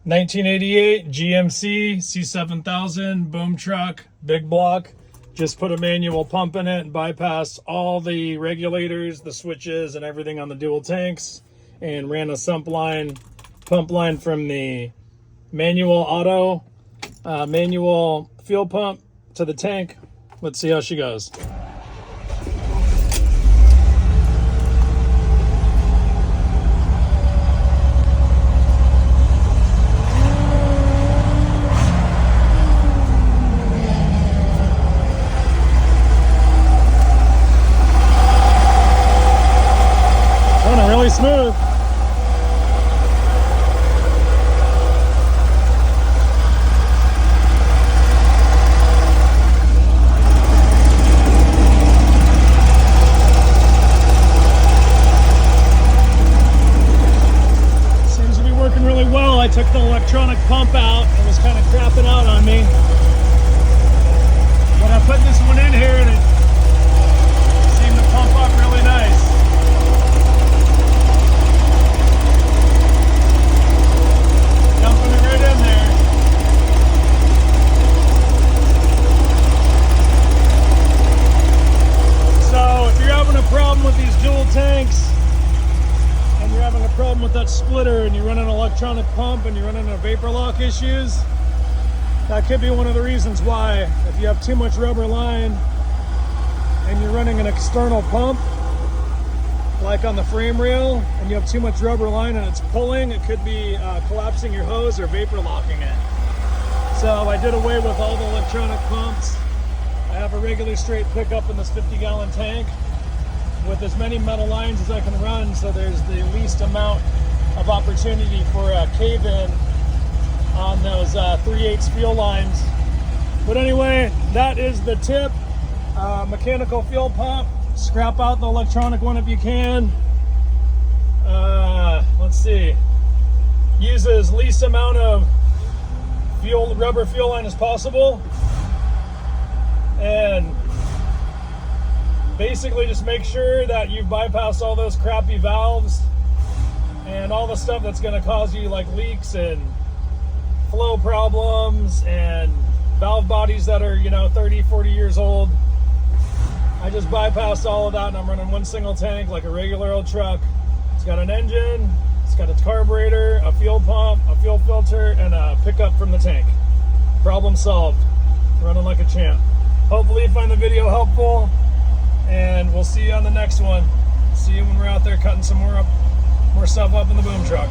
1988 GMC C7000 boom truck, big block. Just put a manual pump in it and bypassed all the regulators, the switches, and everything on the dual tanks, and ran a pump line from the manual fuel pump to the tank. Let's see how she goes. Really smooth. Seems to be working really well. I took the electronic pump out. It was kind of crapping out on me. But I put this one in here and it seemed to pump up really nice. With these dual tanks and you're having a problem with that splitter and you run an electronic pump and you're running a vapor lock issues, that could be one of the reasons why. If you have too much rubber line and you're running an external pump like on the frame rail and you have too much rubber line and it's pulling, it could be collapsing your hose or vapor locking it. So I did away with all the electronic pumps. I have a regular straight pickup in this 50-gallon tank with as many metal lines as I can run, so there's the least amount of opportunity for a cave-in on those 3/8 fuel lines. But anyway, that is the tip. Mechanical fuel pump. Scrap out the electronic one if you can. Let's see. Use as least amount of rubber fuel line as possible. And basically just make sure that you bypass all those crappy valves and all the stuff that's going to cause you like leaks and flow problems and valve bodies that are 30, 40 years old. I just bypassed all of that and I'm running one single tank like a regular old truck. It's got an engine, it's got a carburetor, a fuel pump, a fuel filter, and a pickup from the tank. Problem solved. Running like a champ. Hopefully you find the video helpful. And we'll see you on the next one. See you when we're out there cutting some more stuff up in the boom truck.